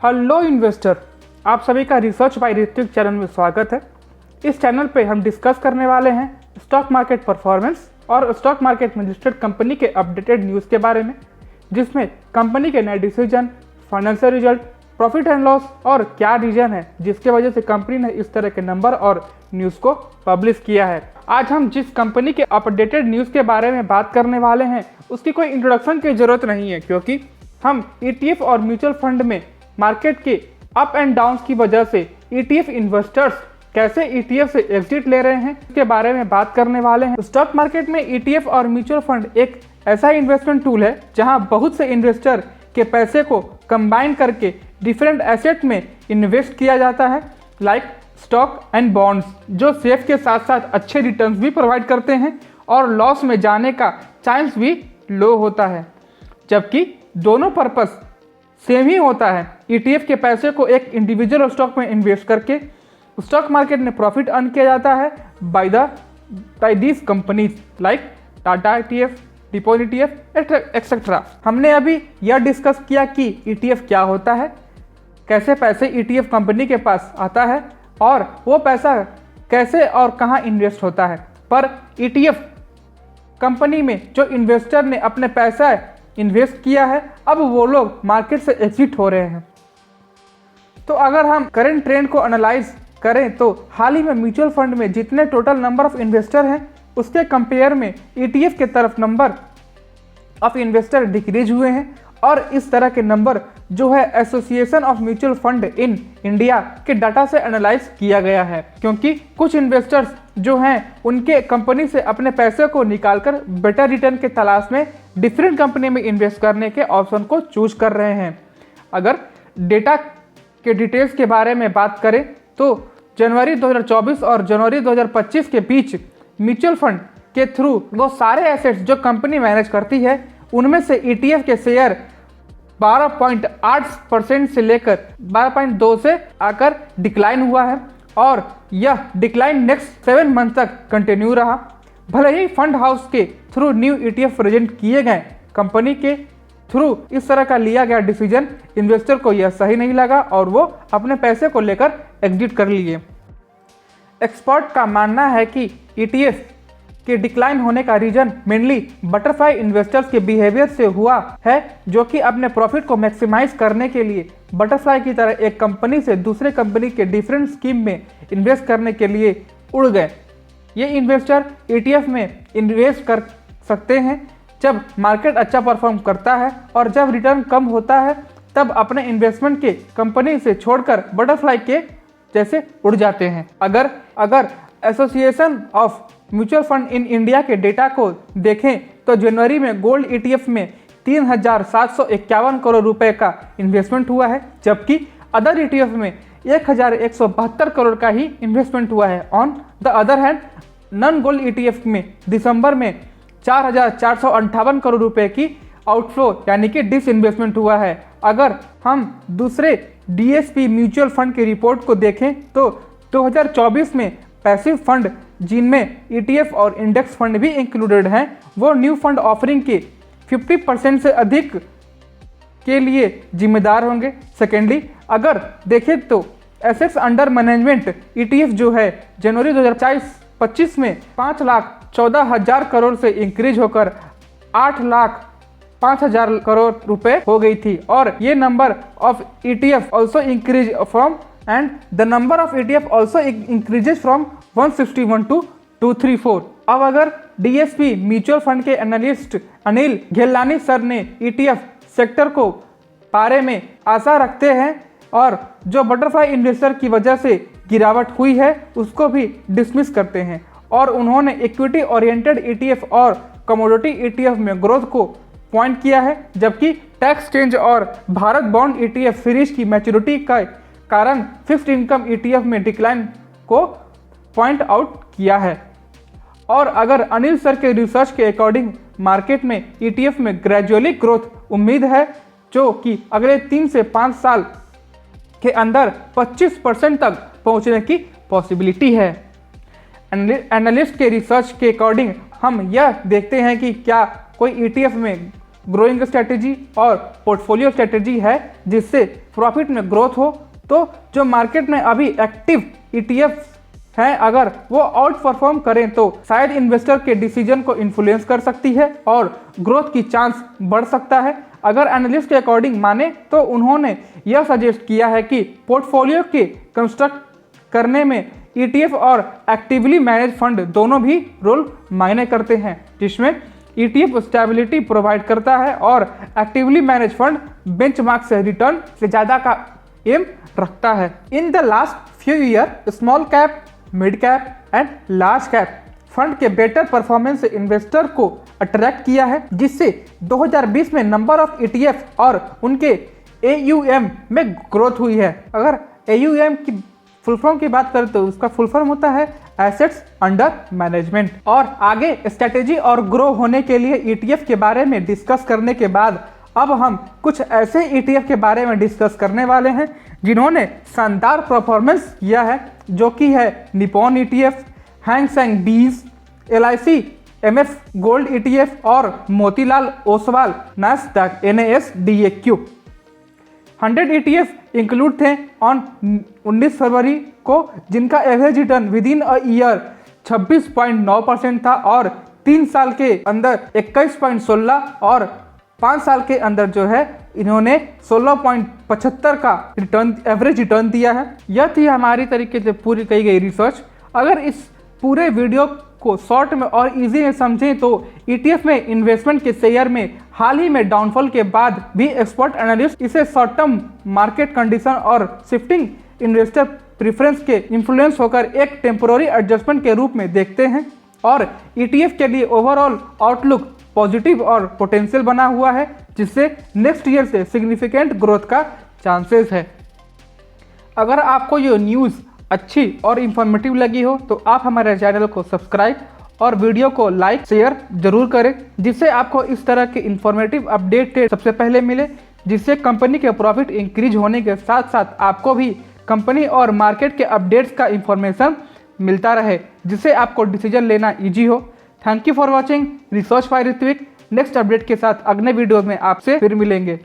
Hello investor, आप सभी का रिसर्च बाय ऋत्विक चैनल में स्वागत है। इस चैनल पे हम डिस्कस करने वाले हैं स्टॉक मार्केट परफॉर्मेंस और स्टॉक मार्केट में लिस्टेड कंपनी के अपडेटेड न्यूज़ के बारे में, जिसमें कंपनी के नए decision, financial result, profit and loss और क्या रीजन है जिसके वजह से कंपनी ने इस तरह के नंबर और न्यूज़ को पब्लिश किया है। आज हम जिस कंपनी के अपडेटेड न्यूज़ के बारे में बात करने वाले हैं उसकी कोई इंट्रोडक्शन की ज़रूरत नहीं है, क्योंकि हम ETF और म्यूचुअल फंड में मार्केट के अप एंड डाउन की वजह से ETF इन्वेस्टर्स कैसे ETF से एग्जिट ले रहे हैं इसके बारे में बात करने वाले हैं। स्टॉक मार्केट में ETF और म्यूचुअल फंड एक ऐसा इन्वेस्टमेंट टूल है जहां बहुत से इन्वेस्टर के पैसे को कंबाइन करके डिफरेंट एसेट में इन्वेस्ट किया जाता है, लाइक स्टॉक एंड बॉन्ड्स, जो सेफ के साथ साथ अच्छे रिटर्न्स भी प्रोवाइड करते हैं और लॉस में जाने का चांस भी लो होता है, जबकि दोनों पर्पस सेम ही होता है। ETF के पैसे को एक इंडिविजुअल स्टॉक में इन्वेस्ट करके स्टॉक मार्केट में प्रॉफिट अर्न किया जाता है by these companies like Tata ETF, डिपॉन ETF एक्सेट्रा। हमने अभी यह डिस्कस किया कि ETF क्या होता है, कैसे पैसे ETF कंपनी के पास आता है और वो पैसा कैसे और कहाँ इन्वेस्ट होता है। पर ETF कंपनी में जो इन्वेस्टर ने अपने पैसा इन्वेस्ट किया है, अब वो लोग मार्केट से एग्जिट हो रहे हैं। तो अगर हम करंट ट्रेंड को एनालाइज करें तो हाल ही में म्यूचुअल फंड में जितने टोटल नंबर ऑफ इन्वेस्टर हैं उसके कंपेयर में ETF के तरफ नंबर ऑफ इन्वेस्टर डिक्रीज हुए हैं, और इस तरह के नंबर जो है association of mutual fund in India के डाटा से एनालाइज किया गया है, क्योंकि कुछ इन्वेस्टर्स जो हैं उनके कंपनी से अपने पैसे को निकालकर बेटर रिटर्न के तलाश में डिफरेंट कंपनी में इन्वेस्ट करने के ऑप्शन को चूज कर रहे हैं। अगर डेटा के डिटेल्स के बारे में बात करें तो जनवरी 2024 और जनवरी 2025 के बीच म्यूचुअल फंड के थ्रू वो सारे एसेट्स जो कंपनी मैनेज करती है उनमें से ETF के शेयर 12.8% से लेकर 12.2 से आकर डिक्लाइन हुआ है, और यह डिक्लाइन नेक्स्ट 7 मंथ तक कंटिन्यू रहा। भले ही फंड हाउस के थ्रू न्यू ETF प्रेजेंट किए गए, कंपनी के थ्रू इस तरह का लिया गया डिसीजन इन्वेस्टर को यह सही नहीं लगा और वो अपने पैसे को लेकर एग्जिट कर लिए। एक्सपर्ट का मानना है कि ETF के डिक्लाइन होने का रीजन मेनली बटरफ्लाई इन्वेस्टर्स के बिहेवियर से हुआ है, जो कि अपने प्रॉफिट को मैक्सिमाइज करने के लिए बटरफ्लाई की तरह एक कंपनी से दूसरे कंपनी के डिफरेंट स्कीम में इन्वेस्ट करने के लिए उड़ गए। ये इन्वेस्टर ETF में इन्वेस्ट कर सकते हैं जब मार्केट अच्छा परफॉर्म करता है, और जब रिटर्न कम होता है तब अपने इन्वेस्टमेंट के कंपनी से छोड़कर बटरफ्लाई के जैसे उड़ जाते हैं। अगर association of mutual fund in India के डेटा को देखें तो जनवरी में गोल्ड ETF में 3,751 करोड़ रुपए का इन्वेस्टमेंट हुआ है, जबकि अदर ETF में 1,172 करोड़ का ही इन्वेस्टमेंट हुआ है। On the other hand non gold ETF में दिसंबर में 4,458 करोड़ रुपए की आउटफ्लो यानी कि डिसइन्वेस्टमेंट हुआ है। अगर हम दूसरे DSP म्यूचुअल फंड की रिपोर्ट को देखें तो 2024 में पैसिव फंड, जिनमें ETF और इंडेक्स फंड भी इंक्लूडेड हैं, वो न्यू फंड ऑफरिंग के 50% से अधिक के लिए जिम्मेदार होंगे। सेकेंडली, अगर देखें तो एसेट्स अंडर मैनेजमेंट ETF जो है जनवरी 2025 में 5,14,000 करोड़ से इंक्रीज होकर 8,05,000 करोड़ रुपए हो गई थी, और ये number of ETF also increase from and the number of ETF also increases from 161 to 234। अब अगर DSP म्यूचुअल फंड के एनालिस्ट अनिल घेलानी सर ने ETF सेक्टर को बारे में आशा रखते हैं और जो बटरफ्लाई इन्वेस्टर की वजह से गिरावट हुई है उसको भी डिसमिस करते हैं, और उन्होंने इक्विटी ओरिएंटेड ETF और कमोडिटी ETF में ग्रोथ को पॉइंट किया है, जबकि टैक्स चेंज और भारत बॉन्ड ETF सीरीज की मैच्योरिटी का कारण फिक्स्ड इनकम ETF में डिक्लाइन को पॉइंट आउट किया है। और अगर अनिल सर के रिसर्च के अकॉर्डिंग मार्केट में ETF में ग्रेजुअली ग्रोथ उम्मीद है, जो कि अगले 3 से 5 साल के अंदर 25% तक पहुंचने की पॉसिबिलिटी है। एनालिस्ट के रिसर्च के अकॉर्डिंग हम यह देखते हैं कि क्या कोई ETF में ग्रोइंग स्ट्रेटेजी और पोर्टफोलियो स्ट्रेटेजी है जिससे प्रॉफिट में ग्रोथ हो, तो जो मार्केट में अभी एक्टिव ETF हैं अगर वो आउट परफॉर्म करें तो शायद इन्वेस्टर के डिसीजन को इन्फ्लुएंस कर सकती है और ग्रोथ की चांस बढ़ सकता है। अगर एनालिस्ट के अकॉर्डिंग माने तो उन्होंने यह सजेस्ट किया है कि पोर्टफोलियो के कंस्ट्रक्ट करने में ETF और एक्टिवली मैनेज फंड दोनों भी रोल मायने करते हैं, जिसमें ETF स्टेबिलिटी प्रोवाइड करता है और एक्टिवली मैनेज फंड बेंचमार्क से रिटर्न से ज़्यादा का एम रखता है। In the last few year small cap, mid cap and large cap fund के बेटर परफॉर्मेंस से इन्वेस्टर को अट्रैक्ट किया है, जिससे 2020 में नंबर ऑफ ETF और उनके AUM में ग्रोथ हुई है। अगर AUM की फुल फॉर्म की बात करें तो उसका फुल फॉर्म होता है एसेट्स अंडर मैनेजमेंट। और आगे स्ट्रेटेजी और ग्रो होने के लिए ETF के बारे में डिस्कस करने के बाद अब हम कुछ ऐसे ETF के बारे में डिस्कस करने वाले हैं जिन्होंने शानदार परफॉर्मेंस किया है, जो कि है निपॉन ETF, हैंग सेंग बीज, LIC MF गोल्ड ETF और Motilal Oswal Nasdaq NASDAQ। 100 ETF include थे ऑन 19 फरवरी को, जिनका average return with in a year 26.9% था और 3 साल के अंदर 21.16 और 5 साल के अंदर जो है इन्होंने 16.75 का रिटर्न एवरेज रिटर्न दिया है। यह थी हमारी तरीके से पूरी की गई रिसर्च। अगर इस पूरे वीडियो को शॉर्ट में और इजी में समझें तो ETF में इन्वेस्टमेंट के शेयर में हाल ही में डाउनफॉल के बाद भी एक्सपर्ट एनालिस्ट इसे शॉर्ट टर्म मार्केट कंडीशन और शिफ्टिंग इन्वेस्टर प्रेफरेंस के इन्फ्लुएंस होकर एक टेम्पोररी एडजस्टमेंट के रूप में देखते हैं और ETF के लिए ओवरऑल आउटलुक पॉजिटिव और पोटेंशियल बना हुआ है, जिससे नेक्स्ट ईयर से सिग्निफिकेंट ग्रोथ का चांसेस है। अगर आपको ये न्यूज़ अच्छी और इन्फॉर्मेटिव लगी हो तो आप हमारे चैनल को सब्सक्राइब और वीडियो को लाइक शेयर जरूर करें, जिससे आपको इस तरह के इन्फॉर्मेटिव अपडेट सबसे पहले मिले, जिससे कंपनी के प्रॉफिट इंक्रीज होने के साथ साथ आपको भी कंपनी और मार्केट के अपडेट्स का इंफॉर्मेशन मिलता रहे, जिससे आपको डिसीजन लेना ईजी हो। Thank you for watching research by Ritvik. Next update के साथ अगले वीडियो में आपसे फिर मिलेंगे।